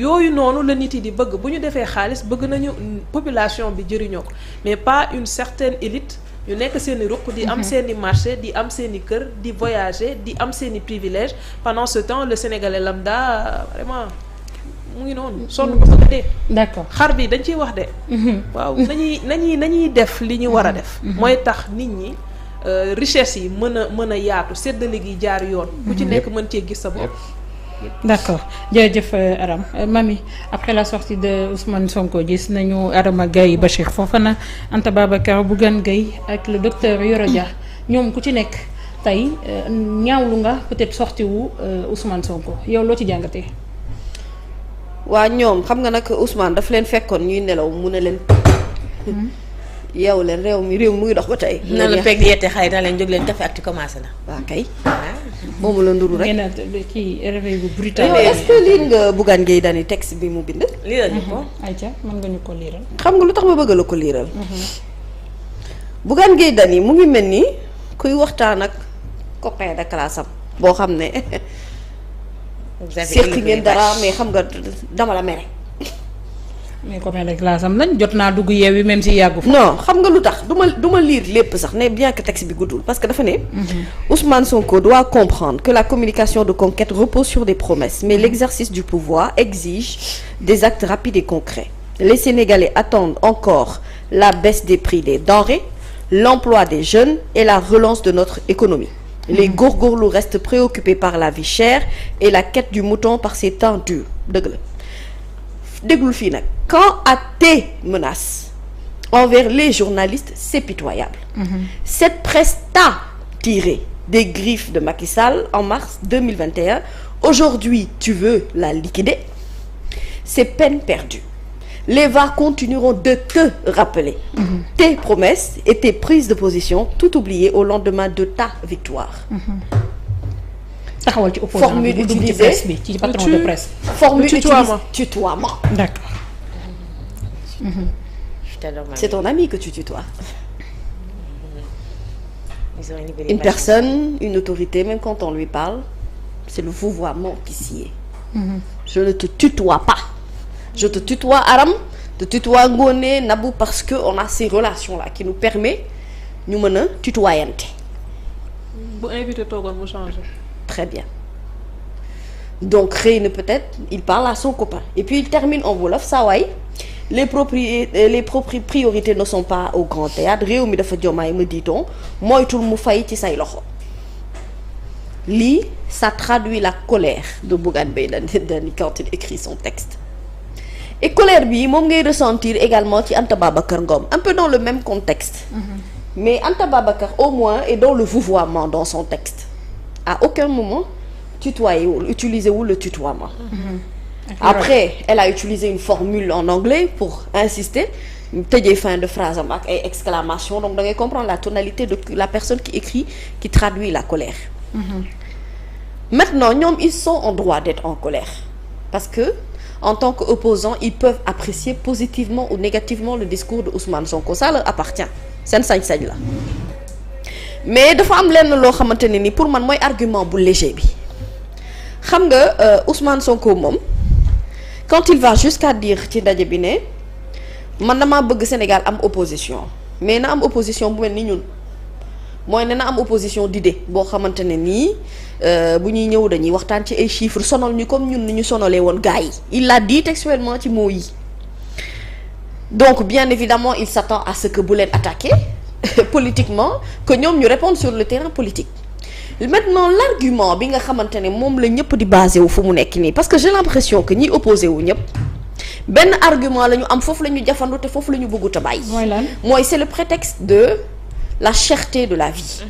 yooyu noonu la nit yi di bëgg bu ñu defee xaalis bëgg nañu population bi jëriñoo ko mais pas une certaine élite ñu nekk seen i ruq di am seen i marché di am seen i kër di voyager di am seen i privilèges pendant ce temps le Sénégalais lambda vraiment mu ngi noonu sonn ba bëgg dee. d'accord xar bi dañ ciy wax de. waaw nañuy def li ñu war a def. mooy tax nit ñi richesse yi mën a yaatu séddale gi jaar yoon. ku ci nekk mën cee gis sa bopp. d'accord jërëjëf Aram Mamy après la sortie de Ousmane Sonko gis nañu Adama Gaye Bachir Fofana Anta Babacar Bougane Gueye ak le docteur Yoro Dia ñoom ku ci nekk tey ñaawlu nga peut-être sortie wu Ousmane Sonko yow loo ci jàngatee. waa ñoom xam nga nag Ousmane daf leen fekkoon ñuy nelaw mu ne leen yeewu leen réew mi mu ngi dox ba tey. na la pegg yeete xay na leen jóg leen café ak ti commencé na. waa kay moomu la nduru rek. kii réveil bu brutal. yow est-ce que lire nga Bougane Gueye Dany texte bi mu bind. liiral ñu ko. ayca mën nga ñu ko liiral. xam nga lu tax ma bëgg la ko liiral. Bougane Gueye Dany mu ngi mel ni kuy waxtaan ak copain de classe am boo xam ne. seq ngeen dara mais xam nga dama la mere. mais copain de classe am lañ jot naa dugg yeew yi même si yàggu fa. non xam nga lu tax du ma lire lépp sax ne bien que texte bi guddul parce que dafa ne. Ousmane Sonko doit comprendre que la communication de conquête repose sur des promesses mais l'exercice du pouvoir exige des actes rapides et concrets. Les Sénégalais attendent encore la baisse des prix des denrées, l'emploi des jeunes et la relance de notre économie. Les góorgóorlu restent préoccupés par la vie chère et la quête du mouton par ces temps durs dëgg la déglul fii nag. Quant à tes menaces envers les journalistes, c'est pitoyable. Cette presse t'a tiré des griffes de Macky Sall en mars 2021. Aujourd'hui, tu veux la liquider. C'est peine perdue. Les VAR continueront de te rappeler tes promesses et tes prises de position, tout oubliées au lendemain de ta victoire. taxawal ci opposant formule utilisée ci presse bi ci patron de presse. Formule utilisée tutoiement. D'accord. C'est ton ami que tu tutoies. Une personne, une autorité, même quand on lui parle, c'est le vouvoiement qui s'y est. Je ne te tutoie pas. Je te tutoie Aram, te tutoie Ngoné, Nabou, parce que on a ces relations-là qui nous permet ñu mën a tutoyante. bu invité toogoon mu changé. Très bien. Donc xëy na peut-être il parle à son copain et puis il termine en wolof saa waay les priorités ne sont pas au grand théâtre réew mi dafa jomaay me dit-on moytul mu fay ci say loxo. Lii ça traduit la colère de Bougane Gueye Dany quand il écrit son texte. Et colère bi moom ngay ressentir également ci Anta Babacar Ngom un peu dans le même contexte. Mais Anta Babacar au moins est dans le vouvoiement dans son texte. À aucun moment tutoyewul utilisewul le tutoiement. Après elle a utilisé une formule en anglais pour insister tëjee fin de phrase am ak ay exclamation donc da ngay comprendre la tonalité de la personne qui écrit qui traduit la colère. Maintenant ñoom ils sont en droit d'être en colère parce que en tant qu'opposants ils peuvent apprécier positivement ou négativement le discours de Ousmane Sonko ça leur appartient seen sañ-sañ la mais dafa am lenn loo xamante ne ni pour man mooy argument bu léger bi xam nga Ousmane Sonko moom quand il va jusqu'à dire ci ndaje bi ne man damaa bëgg Sénégal am opposition mais na am opposition bu mel ni ñun mooy ne na am opposition d'idée boo xamante ne nii bu ñuy ñëw dañuy waxtaan ci ay chiffres sonal ñu comme ñun ni ñu sonalee woon gars yi il l'a dit textuellement ci mots yi donc bien évidemment il s'attend à ce que bu leen attaquer politiquement que ñoom ñu répondre sur le terrain politique. Maintenant l'argument bi nga xamante ne moom la ñëpp di basé wu fu mu nekk nii parce que j'ai l'impression que ñi opposé wu ñëpp benn argument la ñu am foofu la ñu jafandu te foofu la ñu bëggut a bàyyi. mooy lan mooy c'est le prétexte de la cherté de la vie.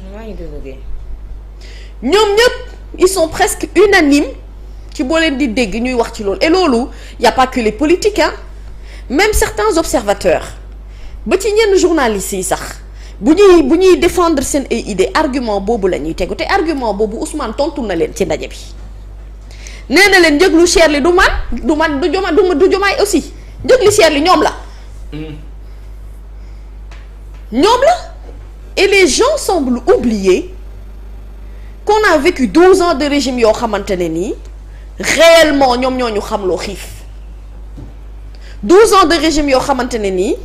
ñoom ñëpp ils sont presque unanimes ci boo leen di dégg ñuy wax ci loolu et loolu y a pas que les politiques hein même certains observateurs ba ci ñenn journalistes yi sax. bu ñuy défendre seen ay idée argument boobu la ñuy tegu te argument boobu Ousmane tontu na leen ci ndaje bi nee na leen njëg lu cher li du jomaay aussi njëg li cher li ñoom la. ñoom la et les gens semblent oublier qu'on a vécu 12 ans de régime yoo xamante ne nii réellement ñoom ñoo ñu xamloo xiif 12 ans de régime yoo xamante ne nii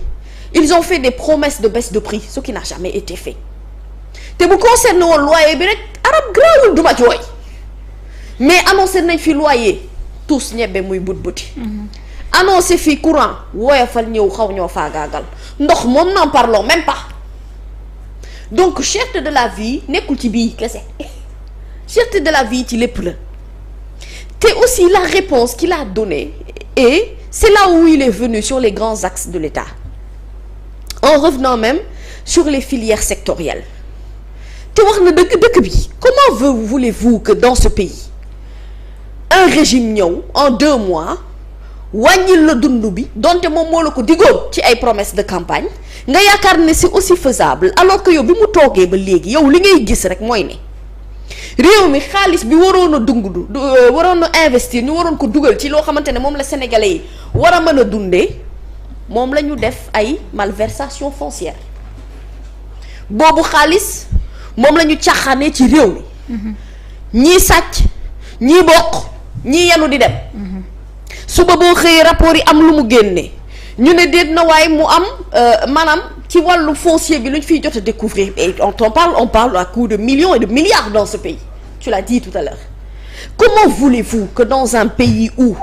ils ont fait des promesses de baisse de prix ce qui n'a jamais été fait te bu concerne woon loyer bi rek arab grawul duma jooy mais annoncé nañ fi loyer tous ñebbe muy but buti annoncé fi courant woyofal ñëw xaw ñoo faagaagal ndox moom n'en parlons même pas donc cherté de la vie nekkul ci bii kese cherté de la vie ci lépp la te aussi la réponse qu'il a donnée et c'est là où il est venu sur les grands axes de l'État en revenant même sur les filières sectorielles te wax na dëkk bi comment voulez-vous que dans ce pays un régime ñëw en 2 mois wàññil la dund bi donte moom moo la ko digoon ci ay promesses de campagne nga yaakaar ne c'est aussi faisable alors que yow bi mu toogee ba léegi yow li ngay gis rek mooy ne réew mi xaalis bi waroon a waroon a investir ñu waroon ko dugal ci loo xamante ne moom la sénégalais yi war a mën a dundee moom la ñu def ay malversation foncière boobu xaalis moom la ñu caaxaanee ci réew mi ñii sàcc ñii bokk ñii yenu di dem suba boo xëyee rapport yi am lu mu génne ñu ne déet na waaye mu am maanaam ci wàllu foncier bi lu ñu fiy jot a découvrir et on parle à coup de millions et de milliards dans ce pays tu l'as dit tout à l'heure comment voulez-vous que dans un pays où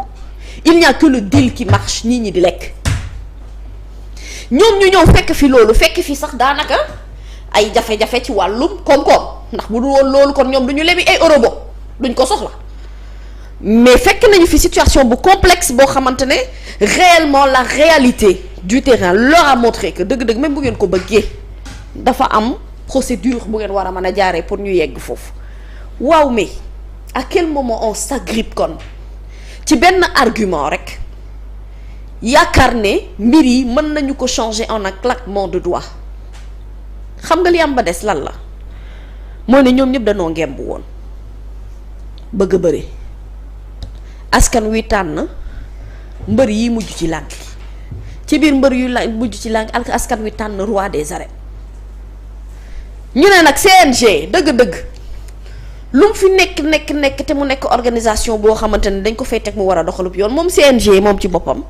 il n'y a que le deal qui marche nit ñi di lekk ñoom ñu ñëw fekk fi loolu fekk fi sax daanaka ay jafe-jafe ci wàllum koom-koom ndax bu dul woon loolu kon ñoom du ñu lebi ay euro bo duñ ko soxla mais fekk nañu fi situation bu complexe boo xamante ne réellement la réalité du terrain leur a montré que dëgg-dëgg même bu ngeen ko bëggee dafa am procédure bu ngeen war a mën a jaaree pour ñu yegg foofu waaw mais à quel moment on s'agrippe kon ci benn argument rek yaakaar ne mbir yi mën nañu ko changer en un claquement de doigts xam nga li am ba des lan la mooy ne ñoom ñëpp dañoo ngemb woon bëgg a bëri askan wi tànn mbër yi mujj ci làng ci biir mbër yu mujj ci làng askan wi tànn roi des arènes ñu ne nag CNG dëgg-dëgg lu mu fi nekk te mu nekk organisation boo xamante ne dañ ko fay teg mu war a doxalub yoon moom CNG moom ci boppam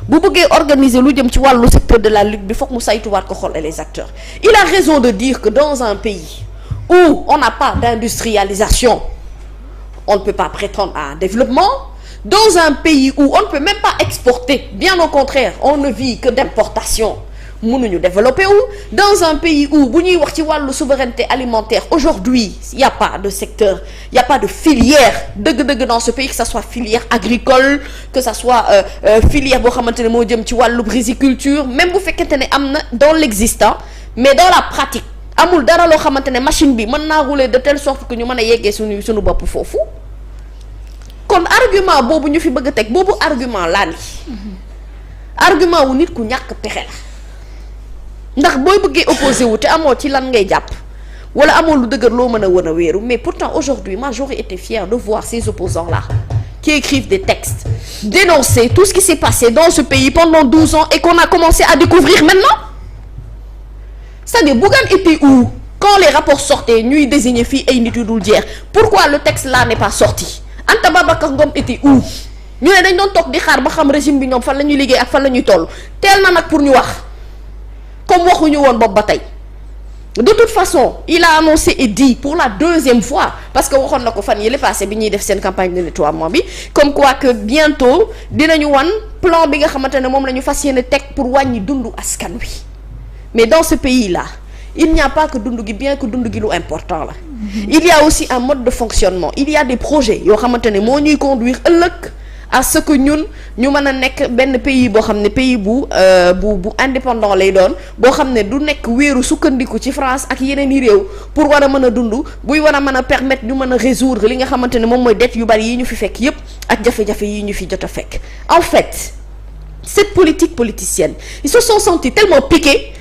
bu bëggee organiser lu jëm ci wàllu secteur de la lutte bi foog mu saytuwaat ko xool les acteurs il a raison de dire que dans un pays où on n'a pas d'industrialisation on ne peut pas prétendre à un développement dans un pays où on ne peut même pas exporter bien au contraire on ne vit que d'importation mënuñu développer wu dans un pays où bu ñuy wax ci wàllu souveraineté alimentaire aujourd'hui il y a pas de secteur il y a pas de filière dëgg-dëgg dans ce pays que ça soit filière agricole que ça soit filière boo xamante ne moo jëm ci wàllu riziculture même bu fekkente ne am na dans l'existant mais dans la pratique amul dara loo xamante ne machine bi mën naa rouler de telle sorte que ñu mën a yeggee suñu bopp foofu kon argument boobu ñu fi bëgg a teg boobu argument laa ni argument wu nit ku ñàkk pexe la ndax booy bëggee opposé wu te amoo ci lan ngay jàpp wala amoo lu dëgër loo mën a wan a wéeru mais pourtant aujourd'hui moi j'aurais été fière de voir ces opposants là qui écrivent des textes dénoncer tout ce qui s'est passé dans ce pays pendant 12 ans et qu'on a commencé à découvrir maintenant c'est-à-dire Bougane était où quand les rapports sortaient ñuy désigner fii ay nit yu dul jeex pourquoi le texte là n'est pas sorti Anta Babacar Ngom était où ñu ne dañ doon toog di xaar ba xam régime bi ñoom fan la ñuy liggéey ak fan la ñuy toll teel na nag pour ñu wax comme waxuñu woon boobu ba tey de toute façon il a annoncé et dit pour la 2e fois parce que waxoon na ko fan yële passé bi ñuy def seen campagne de nettoiement bi comme quoi que bientôt dinañu wan plan bi nga xamante ne moom la ñu fas yéene teg pour wàññi dundu askan wi mais dans ce pays là il n'y a pas que dund gi bien que dund gi lu important la il y a aussi un mode de fonctionnement il y a des projets yoo xamante ne moo ñuy conduire ëllëg à ce que ñun ñu mën a nekk benn pays boo xam ne pays bu indépendant lay doon boo xam ne du nekk wéeru sukkandiku ci France ak yeneen i réew pour war a mën a dund buy war a mën a permettre ñu mën a résoudre li nga xamante ne moom mooy dette yu bari yi ñu fi fekk yépp ak jafe-jafe yi ñu fi jot a fekk en fait cette politique politicienne ils se sont sentis tellement piqués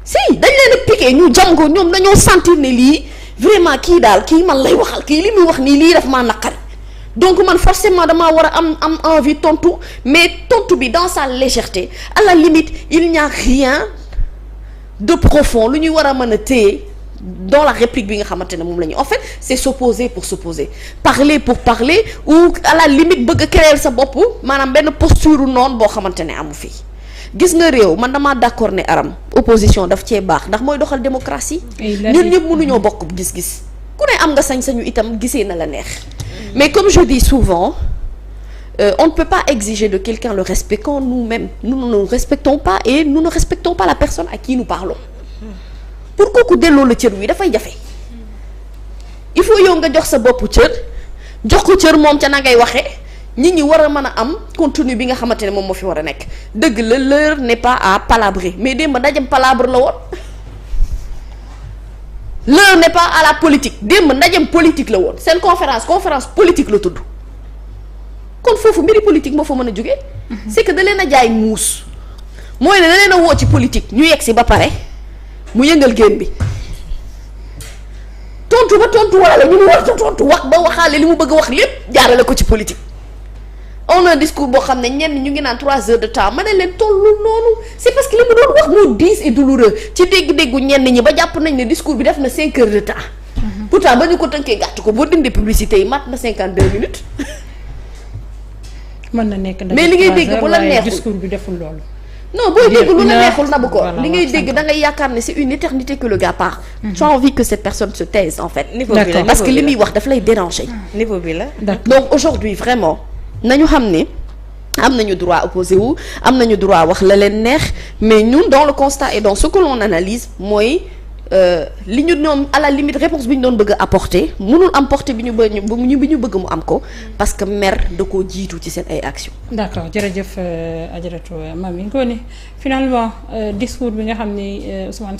si dañ leen a piqué ñu jam ko ñoom dañoo sentir ne lii vraiment kii daal kii man lay waxal kii li muy wax nii lii daf maa naqari donc man forcément damaa war a am envie tontu mais tontu bi dans sa légèreté à la limite il n'y a rien de profond lu ñuy war a mën a téye dans la réplique bi nga xamante ne moom la ñu en fait c'est s'opposer pour s'opposer parler pour parler ou à la limite bëgg a créer sa bopp maanaam benn posture noonu boo xamante ne amu fii gis nga réew man damaa d'accord ne Aram opposition daf cee baax ndax mooy doxal démocratie ñun ñëpp mënuñoo bokk gis-gis ku ne am nga sañ-sañu itam gisee na la neex mais comme je dis souvent on ne peut pas exiger de quelqu'un le respect quand nous-mêmes nous ne nous respectons pas et nous ne respectons pas la personne à qui nous parlons pour kooku delloo la cër wi dafay jafe il faut yow nga jox sa bopp cër jox ko cër moom ca na ngay waxee nit ñi war a mën a am contenu bi nga xamante ne moom moo fi war a nekk dëgg la l'heure n'est pas à palabrer mais démb ndajem palabre la woon l'heure n'est pas à la politique démb ndajem politique la woon seen conférence politique la tudd kon foofu mbiri politique moo fa mën a jóge c'est que da leen a jaay muus mooy ne da leen a woo ci politique ñu yegg si ba pare mu yëngal génn bi tontu ba tontu wala la ñu mu war a tontu wax ba waxaale li mu bëgg a wax lépp jaarale ko ci politique on a un discours boo xam ne ñenn ñu ngi naan 3 heures de temps ma ne leen tollu noonu c'est parce que li mu doon wax moo diis et douloureux ci dégg-déggu ñenn ñi ba jàpp nañ ne discours bi def na 5 heures de temps pourtant ba ñu ko tënkee gàtt ko boo dindee publicité yi mat na 52 minutes mën na nekk mais li ngay dégg bu la neexul discours bi deful loolu. non booy dégg lu la neexul na bu ko li ngay dégg da ngay yaakaar ne c'est une éternité que le gars part. tu as envie que cette personne se taise en fait. D'accord. parce que li muy wax daf lay déranger. niveau bi la. donc aujourd'hui vraiment nañu xam ne am nañu droit opposé wu am nañu droit wax la leen neex mais ñun dans le constat et dans ce que l'on analyse mooy li ñu ñoom à la limite réponse bi ñu doon bëgg a apporter mënul am portée bi ñu bëgg mu am ko parce que mer da koo jiitu ci seen ay actions. d'accord jërëjëf Adjaratou Mamy Ngoné finalement discours bi nga xam ni Ousmane